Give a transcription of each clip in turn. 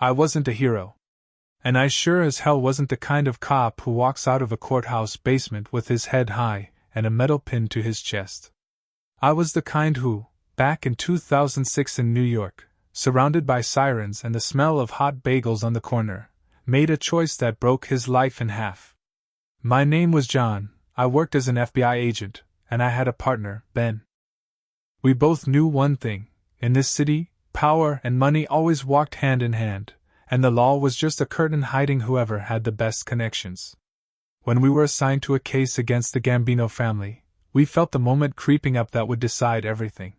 I wasn't a hero. And I sure as hell wasn't the kind of cop who walks out of a courthouse basement with his head high and a metal pin to his chest. I was the kind who, back in 2006 in New York, surrounded by sirens and the smell of hot bagels on the corner, made a choice that broke his life in half. My name was John, I worked as an FBI agent, and I had a partner, Ben. We both knew one thing: in this city, power and money always walked hand in hand, and the law was just a curtain hiding whoever had the best connections. When we were assigned to a case against the Gambino family, we felt the moment creeping up that would decide everything.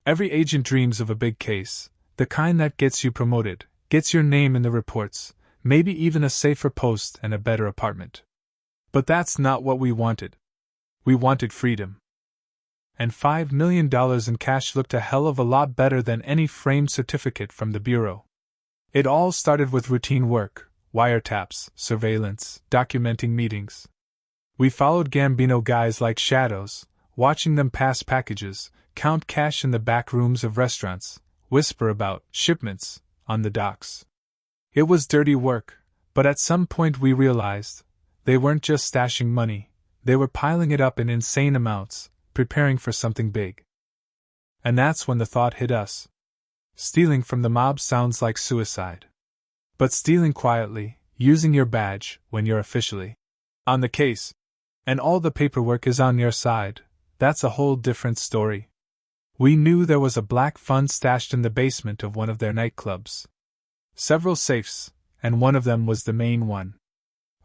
Every agent dreams of a big case, the kind that gets you promoted, gets your name in the reports, maybe even a safer post and a better apartment. But that's not what we wanted. We wanted freedom. And $5 million in cash looked a hell of a lot better than any framed certificate from the Bureau. It all started with routine work, wiretaps, surveillance, documenting meetings. We followed Gambino guys like shadows, watching them pass packages, count cash in the back rooms of restaurants, whisper about shipments on the docks. It was dirty work, but at some point we realized they weren't just stashing money, they were piling it up in insane amounts, preparing for something big. And that's when the thought hit us. Stealing from the mob sounds like suicide. But stealing quietly, using your badge when you're officially on the case, and all the paperwork is on your side, that's a whole different story. We knew there was a black fund stashed in the basement of one of their nightclubs. Several safes, and one of them was the main one.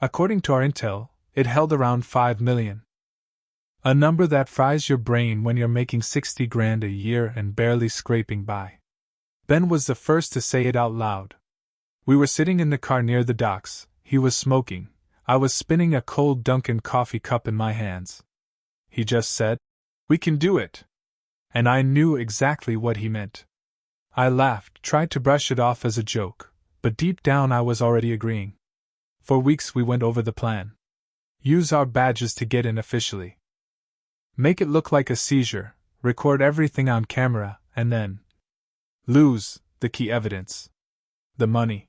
According to our intel, it held around $5 million. A number that fries your brain when you're making $60,000 a year and barely scraping by. Ben was the first to say it out loud. We were sitting in the car near the docks, he was smoking, I was spinning a cold Dunkin' coffee cup in my hands. He just said, "We can do it." And I knew exactly what he meant. I laughed, tried to brush it off as a joke, but deep down I was already agreeing. For weeks we went over the plan. Use our badges to get in officially. Make it look like a seizure, record everything on camera, and then lose the key evidence. The money.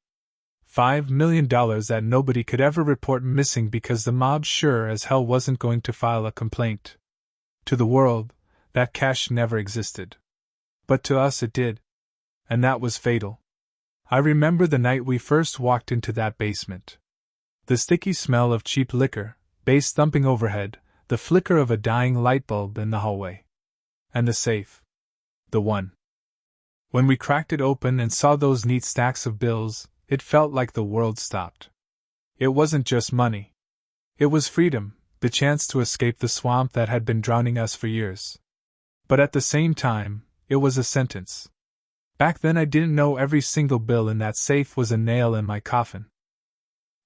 $5 million that nobody could ever report missing because the mob sure as hell wasn't going to file a complaint. To the world, that cash never existed. But to us it did. And that was fatal. I remember the night we first walked into that basement. The sticky smell of cheap liquor, bass thumping overhead, the flicker of a dying light bulb in the hallway. And the safe. The one. When we cracked it open and saw those neat stacks of bills, it felt like the world stopped. It wasn't just money. It was freedom, the chance to escape the swamp that had been drowning us for years. But at the same time, it was a sentence. Back then I didn't know every single bill in that safe was a nail in my coffin.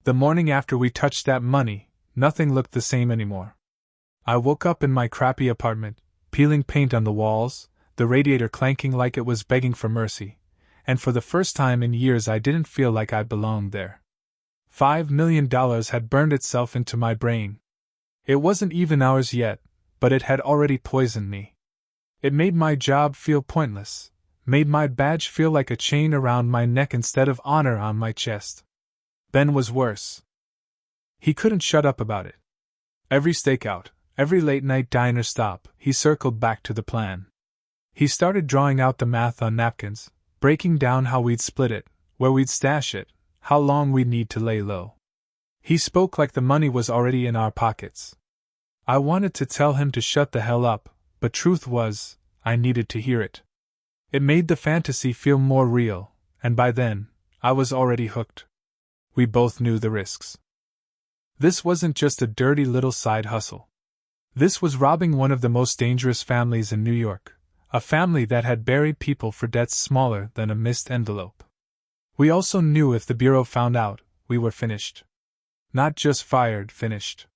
The morning after we touched that money, nothing looked the same anymore. I woke up in my crappy apartment, peeling paint on the walls, the radiator clanking like it was begging for mercy, and for the first time in years I didn't feel like I belonged there. $5 million had burned itself into my brain. It wasn't even ours yet, but it had already poisoned me. It made my job feel pointless, made my badge feel like a chain around my neck instead of honor on my chest. Ben was worse. He couldn't shut up about it. Every stakeout, every late-night diner stop, he circled back to the plan. He started drawing out the math on napkins, breaking down how we'd split it, where we'd stash it, how long we'd need to lay low. He spoke like the money was already in our pockets. I wanted to tell him to shut the hell up, but truth was, I needed to hear it. It made the fantasy feel more real, and by then, I was already hooked. We both knew the risks. This wasn't just a dirty little side hustle. This was robbing one of the most dangerous families in New York, a family that had buried people for debts smaller than a missed envelope. We also knew if the Bureau found out, we were finished. Not just fired, finished.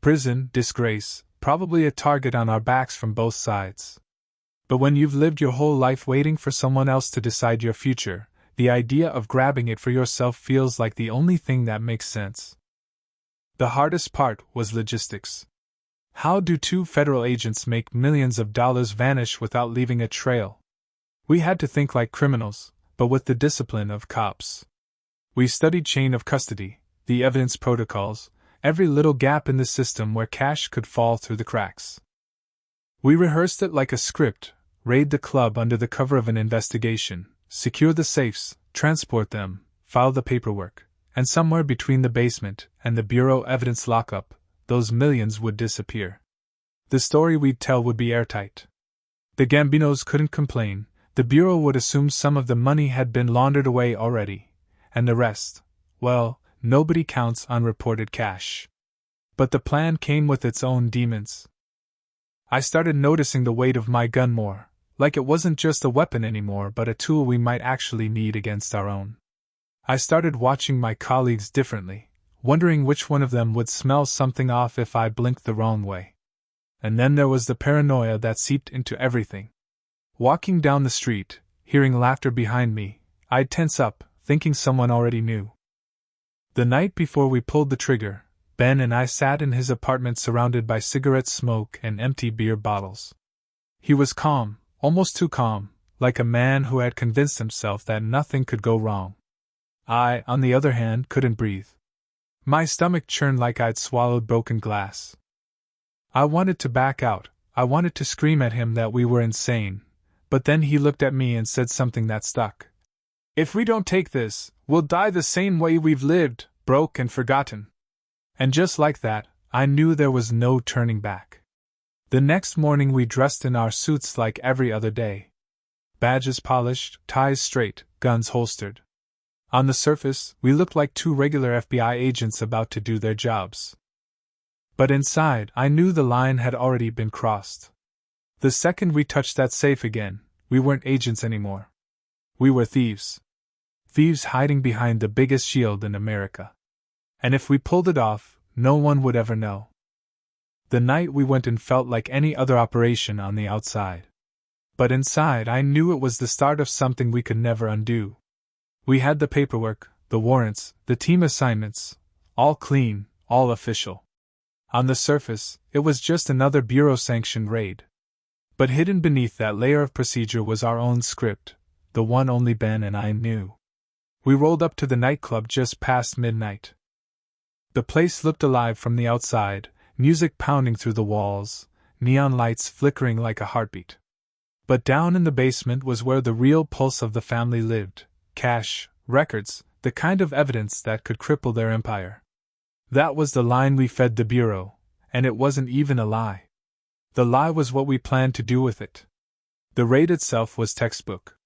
Prison, disgrace, probably a target on our backs from both sides. But when you've lived your whole life waiting for someone else to decide your future, the idea of grabbing it for yourself feels like the only thing that makes sense. The hardest part was logistics. How do two federal agents make millions of dollars vanish without leaving a trail? We had to think like criminals, but with the discipline of cops. We studied chain of custody, the evidence protocols, every little gap in the system where cash could fall through the cracks. We rehearsed it like a script: raid the club under the cover of an investigation, secure the safes, transport them, file the paperwork, and somewhere between the basement and the bureau evidence lockup, those millions would disappear. The story we'd tell would be airtight. The Gambinos couldn't complain, the bureau would assume some of the money had been laundered away already, and the rest, well, nobody counts unreported cash. But the plan came with its own demons. I started noticing the weight of my gun more, like it wasn't just a weapon anymore but a tool we might actually need against our own. I started watching my colleagues differently, wondering which one of them would smell something off if I blinked the wrong way. And then there was the paranoia that seeped into everything. Walking down the street, hearing laughter behind me, I'd tense up, thinking someone already knew. The night before we pulled the trigger, Ben and I sat in his apartment surrounded by cigarette smoke and empty beer bottles. He was calm, almost too calm, like a man who had convinced himself that nothing could go wrong. I, on the other hand, couldn't breathe. My stomach churned like I'd swallowed broken glass. I wanted to back out, I wanted to scream at him that we were insane, but then he looked at me and said something that stuck. "If we don't take this, we'll die the same way we've lived, broke and forgotten." And just like that, I knew there was no turning back. The next morning we dressed in our suits like every other day. Badges polished, ties straight, guns holstered. On the surface, we looked like two regular FBI agents about to do their jobs. But inside, I knew the line had already been crossed. The second we touched that safe again, we weren't agents anymore. We were thieves. Thieves hiding behind the biggest shield in America. And if we pulled it off, no one would ever know. The night we went in felt like any other operation on the outside. But inside I knew it was the start of something we could never undo. We had the paperwork, the warrants, the team assignments, all clean, all official. On the surface, it was just another bureau-sanctioned raid. But hidden beneath that layer of procedure was our own script, the one only Ben and I knew. We rolled up to the nightclub just past midnight. The place looked alive from the outside, music pounding through the walls, neon lights flickering like a heartbeat. But down in the basement was where the real pulse of the family lived: cash, records, the kind of evidence that could cripple their empire. That was the line we fed the bureau, and it wasn't even a lie. The lie was what we planned to do with it. The raid itself was textbook.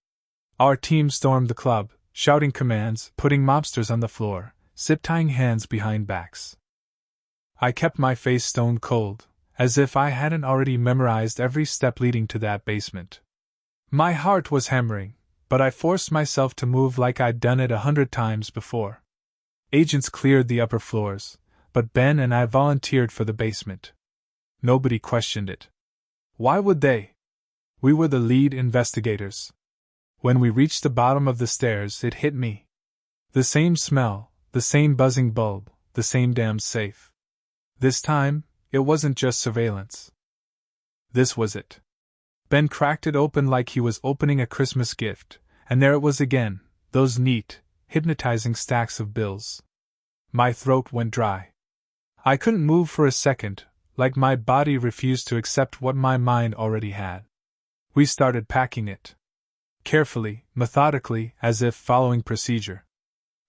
Our team stormed the club, shouting commands, putting mobsters on the floor, zip-tying hands behind backs. I kept my face stone cold, as if I hadn't already memorized every step leading to that basement. My heart was hammering, but I forced myself to move like I'd done it 100 times before. Agents cleared the upper floors, but Ben and I volunteered for the basement. Nobody questioned it. Why would they? We were the lead investigators. When we reached the bottom of the stairs, it hit me. The same smell, the same buzzing bulb, the same damn safe. This time, it wasn't just surveillance. This was it. Ben cracked it open like he was opening a Christmas gift, and there it was again, those neat, hypnotizing stacks of bills. My throat went dry. I couldn't move for a second, like my body refused to accept what my mind already had. We started packing it. Carefully, methodically, as if following procedure.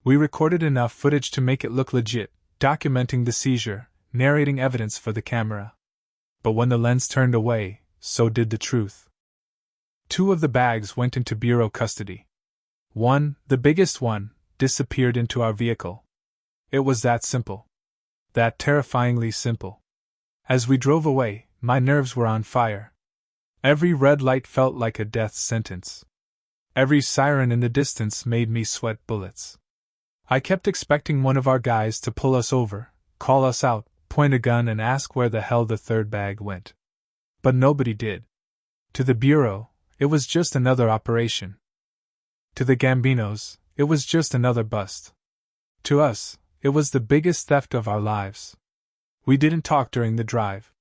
We recorded enough footage to make it look legit, documenting the seizure, narrating evidence for the camera. But when the lens turned away, so did the truth. 2 of the bags went into bureau custody. One, the biggest one, disappeared into our vehicle. It was that simple. That terrifyingly simple. As we drove away, my nerves were on fire. Every red light felt like a death sentence. Every siren in the distance made me sweat bullets. I kept expecting one of our guys to pull us over, call us out, point a gun and ask where the hell the 3rd bag went. But nobody did. To the bureau, it was just another operation. To the Gambinos, it was just another bust. To us, it was the biggest theft of our lives. We didn't talk during the drive.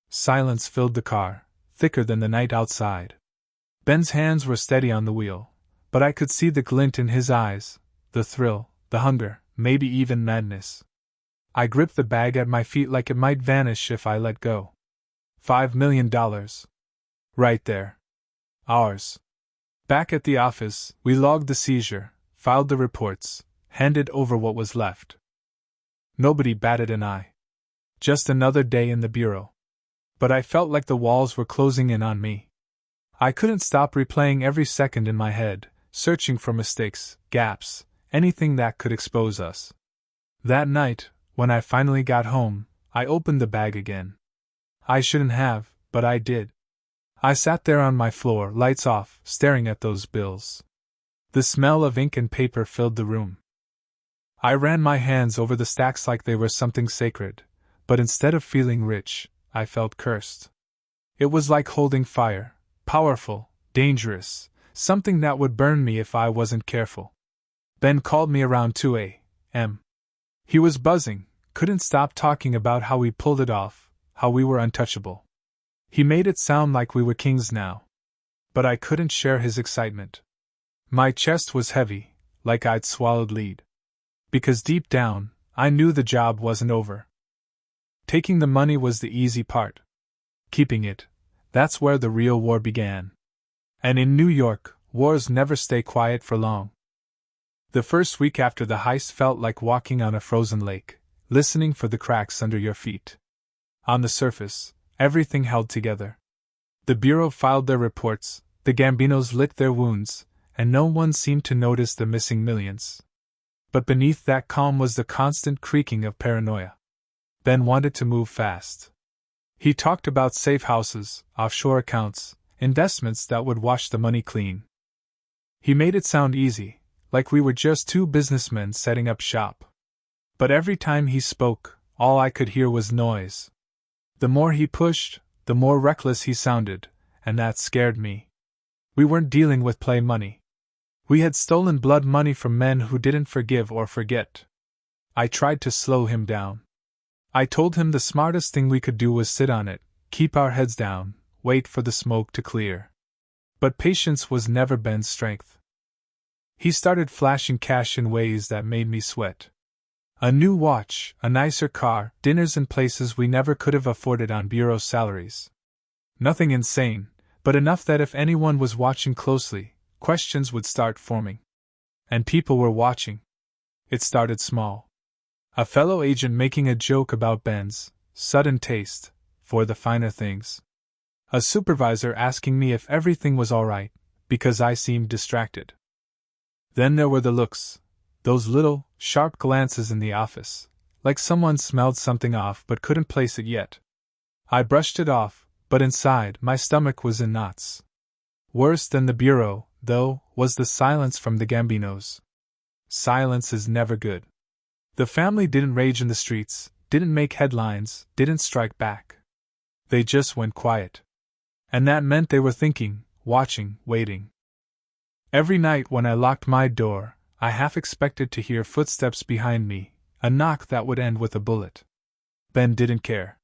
Silence filled the car, thicker than the night outside. Ben's hands were steady on the wheel, but I could see the glint in his eyes, the thrill, the hunger, maybe even madness. I gripped the bag at my feet like it might vanish if I let go. $5 million. Right there. Ours. Back at the office, we logged the seizure, filed the reports, handed over what was left. Nobody batted an eye. Just another day in the bureau. But I felt like the walls were closing in on me. I couldn't stop replaying every second in my head, searching for mistakes, gaps, anything that could expose us. That night, when I finally got home, I opened the bag again. I shouldn't have, but I did. I sat there on my floor, lights off, staring at those bills. The smell of ink and paper filled the room. I ran my hands over the stacks like they were something sacred, but instead of feeling rich, I felt cursed. It was like holding fire, powerful, dangerous, something that would burn me if I wasn't careful. Ben called me around 2 a.m. He was buzzing, couldn't stop talking about how we pulled it off, how we were untouchable. He made it sound like we were kings now. But I couldn't share his excitement. My chest was heavy, like I'd swallowed lead. Because deep down, I knew the job wasn't over. Taking the money was the easy part. Keeping it, that's where the real war began. And in New York, wars never stay quiet for long. The first week after the heist felt like walking on a frozen lake, listening for the cracks under your feet. On the surface, everything held together. The Bureau filed their reports, the Gambinos licked their wounds, and no one seemed to notice the missing millions. But beneath that calm was the constant creaking of paranoia. Ben wanted to move fast. He talked about safe houses, offshore accounts, investments that would wash the money clean. He made it sound easy, like we were just two businessmen setting up shop. But every time he spoke, all I could hear was noise. The more he pushed, the more reckless he sounded, and that scared me. We weren't dealing with play money. We had stolen blood money from men who didn't forgive or forget. I tried to slow him down. I told him the smartest thing we could do was sit on it, keep our heads down, wait for the smoke to clear. But patience was never Ben's strength. He started flashing cash in ways that made me sweat. A new watch, a nicer car, dinners in places we never could have afforded on bureau salaries. Nothing insane, but enough that if anyone was watching closely, questions would start forming. And people were watching. It started small. A fellow agent making a joke about Ben's sudden taste for the finer things. A supervisor asking me if everything was all right, because I seemed distracted. Then there were the looks, those little, sharp glances in the office, like someone smelled something off but couldn't place it yet. I brushed it off, but inside, my stomach was in knots. Worse than the bureau, though, was the silence from the Gambinos. Silence is never good. The family didn't rage in the streets, didn't make headlines, didn't strike back. They just went quiet. And that meant they were thinking, watching, waiting. Every night when I locked my door, I half expected to hear footsteps behind me, a knock that would end with a bullet. Ben didn't care.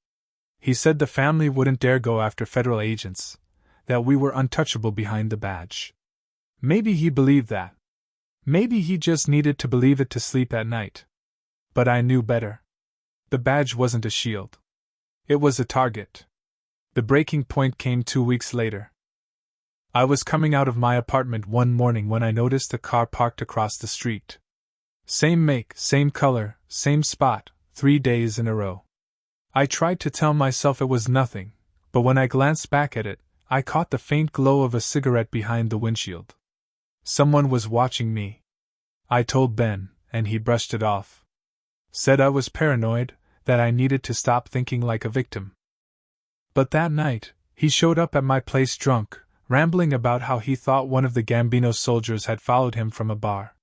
He said the family wouldn't dare go after federal agents, that we were untouchable behind the badge. Maybe he believed that. Maybe he just needed to believe it to sleep at night. But I knew better. The badge wasn't a shield. It was a target. The breaking point came 2 weeks later. I was coming out of my apartment one morning when I noticed a car parked across the street. Same make, same color, same spot, 3 days in a row. I tried to tell myself it was nothing, but when I glanced back at it, I caught the faint glow of a cigarette behind the windshield. Someone was watching me. I told Ben, and he brushed it off. Said I was paranoid, that I needed to stop thinking like a victim. But that night, he showed up at my place drunk, rambling about how he thought one of the Gambino soldiers had followed him from a bar.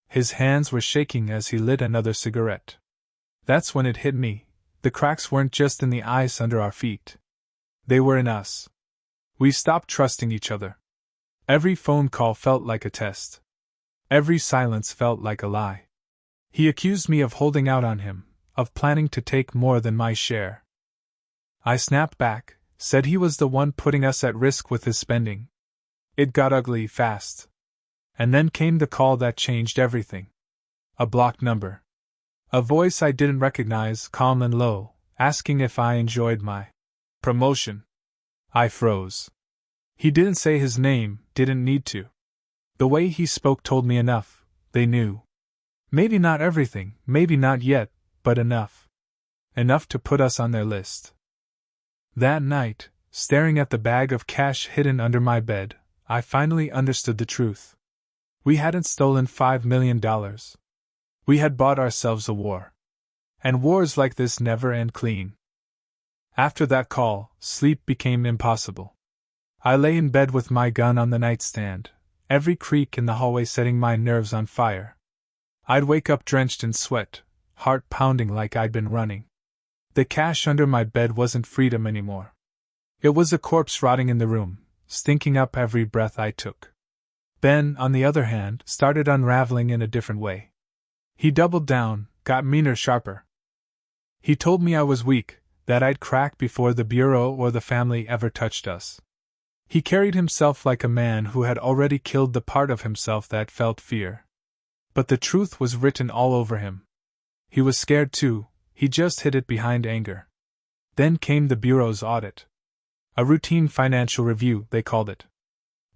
His hands were shaking as he lit another cigarette. That's when it hit me. The cracks weren't just in the ice under our feet. They were in us. We stopped trusting each other. Every phone call felt like a test. Every silence felt like a lie. He accused me of holding out on him, of planning to take more than my share. I snapped back, said he was the one putting us at risk with his spending. It got ugly fast. And then came the call that changed everything. A blocked number. A voice I didn't recognize, calm and low, asking if I enjoyed my promotion. I froze. He didn't say his name, didn't need to. The way he spoke told me enough. They knew. Maybe not everything, maybe not yet, but enough. Enough to put us on their list. That night, staring at the bag of cash hidden under my bed, I finally understood the truth. We hadn't stolen $5 million. We had bought ourselves a war. And wars like this never end clean. After that call, sleep became impossible. I lay in bed with my gun on the nightstand, every creak in the hallway setting my nerves on fire. I'd wake up drenched in sweat, heart pounding like I'd been running. The cash under my bed wasn't freedom anymore. It was a corpse rotting in the room, stinking up every breath I took. Ben, on the other hand, started unraveling in a different way. He doubled down, got meaner, sharper. He told me I was weak, that I'd crack before the bureau or the family ever touched us. He carried himself like a man who had already killed the part of himself that felt fear. But the truth was written all over him. He was scared too, he just hid it behind anger. Then came the bureau's audit. A routine financial review, they called it.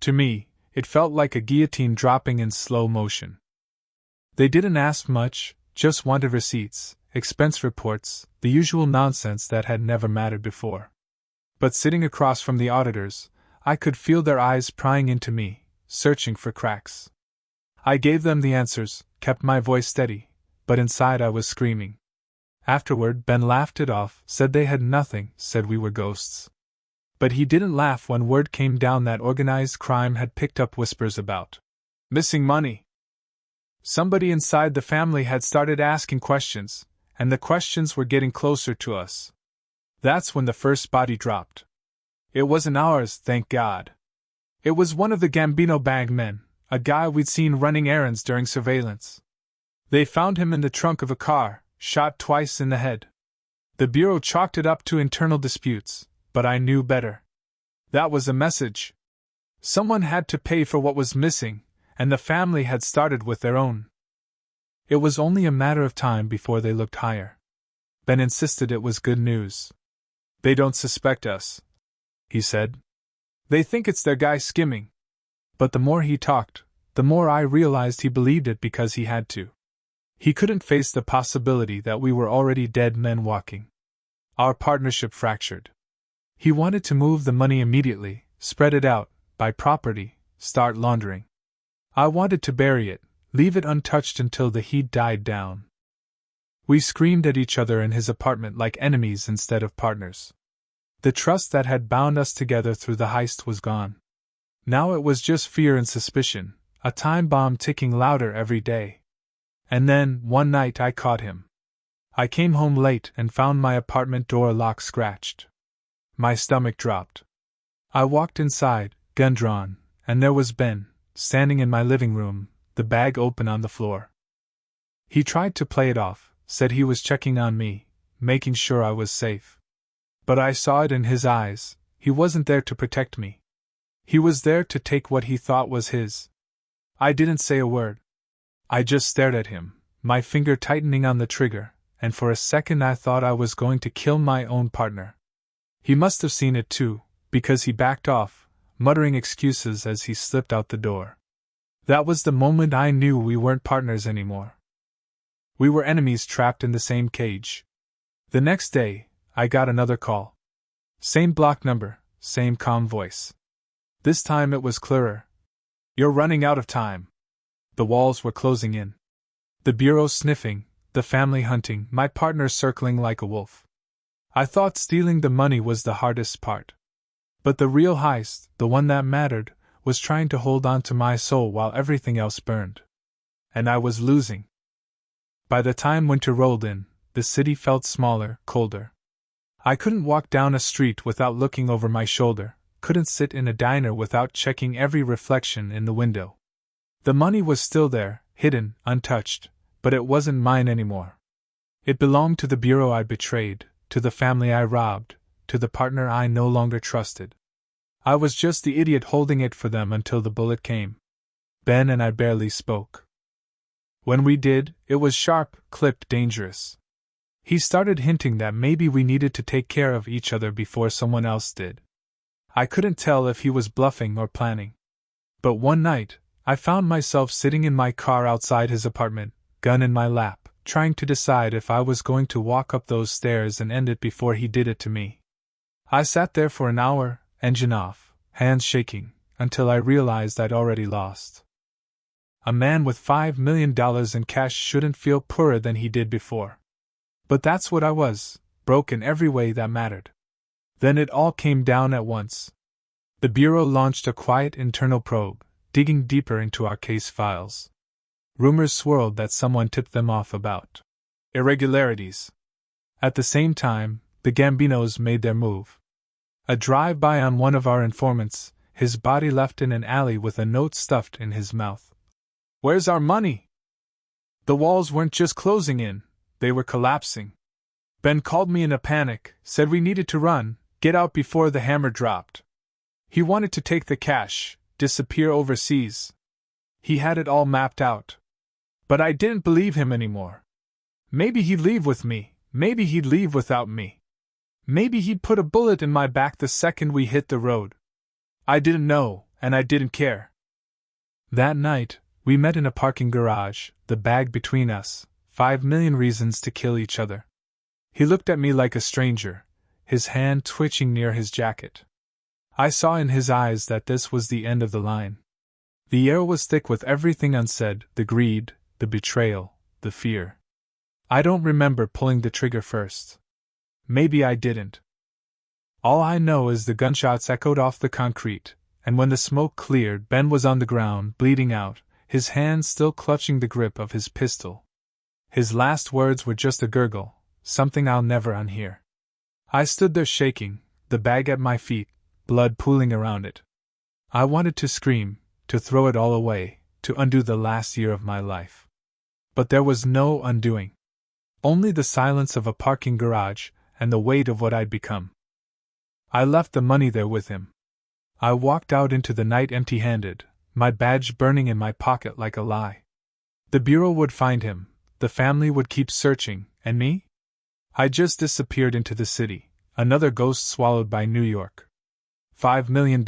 To me, it felt like a guillotine dropping in slow motion. They didn't ask much, just wanted receipts, expense reports, the usual nonsense that had never mattered before. But sitting across from the auditors, I could feel their eyes prying into me, searching for cracks. I gave them the answers, kept my voice steady, but inside I was screaming. Afterward, Ben laughed it off, said they had nothing, said we were ghosts. But he didn't laugh when word came down that organized crime had picked up whispers about missing money. Somebody inside the family had started asking questions, and the questions were getting closer to us. That's when the first body dropped. It wasn't ours, thank God. It was one of the Gambino bag men, a guy we'd seen running errands during surveillance. They found him in the trunk of a car, shot twice in the head. The bureau chalked it up to internal disputes, but I knew better. That was a message. Someone had to pay for what was missing, and the family had started with their own. It was only a matter of time before they looked higher. Ben insisted it was good news. They don't suspect us, he said. They think it's their guy skimming. But the more he talked, the more I realized he believed it because he had to. He couldn't face the possibility that we were already dead men walking. Our partnership fractured. He wanted to move the money immediately, spread it out, buy property, start laundering. I wanted to bury it, leave it untouched until the heat died down. We screamed at each other in his apartment like enemies instead of partners. The trust that had bound us together through the heist was gone. Now it was just fear and suspicion, a time bomb ticking louder every day. And then, one night I caught him. I came home late and found my apartment door lock scratched. My stomach dropped. I walked inside, gun drawn, and there was Ben, standing in my living room, the bag open on the floor. He tried to play it off, said he was checking on me, making sure I was safe. But I saw it in his eyes, he wasn't there to protect me. He was there to take what he thought was his. I didn't say a word. I just stared at him, my finger tightening on the trigger, and for a second I thought I was going to kill my own partner. He must have seen it too, because he backed off, muttering excuses as he slipped out the door. That was the moment I knew we weren't partners anymore. We were enemies trapped in the same cage. The next day, I got another call. Same block number, same calm voice. This time it was clearer. You're running out of time. The walls were closing in. The bureau sniffing, the family hunting, my partner circling like a wolf. I thought stealing the money was the hardest part. But the real heist, the one that mattered, was trying to hold on to my soul while everything else burned. And I was losing. By the time winter rolled in, the city felt smaller, colder. I couldn't walk down a street without looking over my shoulder, couldn't sit in a diner without checking every reflection in the window. The money was still there, hidden, untouched, but it wasn't mine anymore. It belonged to the bureau I betrayed, to the family I robbed, to the partner I no longer trusted. I was just the idiot holding it for them until the bullet came. Ben and I barely spoke. When we did, it was sharp, clipped, dangerous. He started hinting that maybe we needed to take care of each other before someone else did. I couldn't tell if he was bluffing or planning. But one night, I found myself sitting in my car outside his apartment, gun in my lap, trying to decide if I was going to walk up those stairs and end it before he did it to me. I sat there for an hour, engine off, hands shaking, until I realized I'd already lost. A man with $5 million in cash shouldn't feel poorer than he did before. But that's what I was, broke in every way that mattered. Then it all came down at once. The Bureau launched a quiet internal probe, digging deeper into our case files. Rumors swirled that someone tipped them off about irregularities. At the same time, the Gambinos made their move. A drive-by on one of our informants, his body left in an alley with a note stuffed in his mouth. "Where's our money?" The walls weren't just closing in, they were collapsing. Ben called me in a panic, said we needed to run, get out before the hammer dropped. He wanted to take the cash, disappear overseas. He had it all mapped out. But I didn't believe him anymore. Maybe he'd leave with me, maybe he'd leave without me. Maybe he'd put a bullet in my back the second we hit the road. I didn't know, and I didn't care. That night, we met in a parking garage, the bag between us, 5 million reasons to kill each other. He looked at me like a stranger, his hand twitching near his jacket. I saw in his eyes that this was the end of the line. The air was thick with everything unsaid, the greed, the betrayal, the fear. I don't remember pulling the trigger first. Maybe I didn't. All I know is the gunshots echoed off the concrete, and when the smoke cleared, Ben was on the ground, bleeding out, his hand still clutching the grip of his pistol. His last words were just a gurgle, something I'll never unhear. I stood there shaking, the bag at my feet, blood pooling around it. I wanted to scream, to throw it all away, to undo the last year of my life. But there was no undoing. Only the silence of a parking garage, and the weight of what I'd become. I left the money there with him. I walked out into the night empty-handed, my badge burning in my pocket like a lie. The Bureau would find him, the family would keep searching, and me? I just disappeared into the city, another ghost swallowed by New York. $5 million.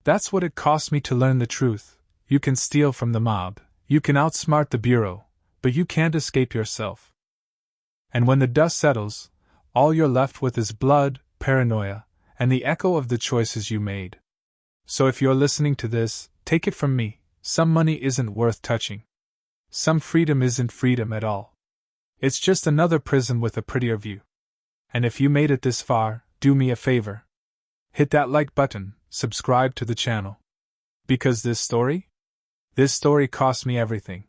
That's what it cost me to learn the truth. You can steal from the mob, you can outsmart the Bureau, but you can't escape yourself. And when the dust settles, all you're left with is blood, paranoia, and the echo of the choices you made. So if you're listening to this, take it from me, some money isn't worth touching. Some freedom isn't freedom at all. It's just another prison with a prettier view. And if you made it this far, do me a favor. Hit that like button, subscribe to the channel. Because this story cost me everything.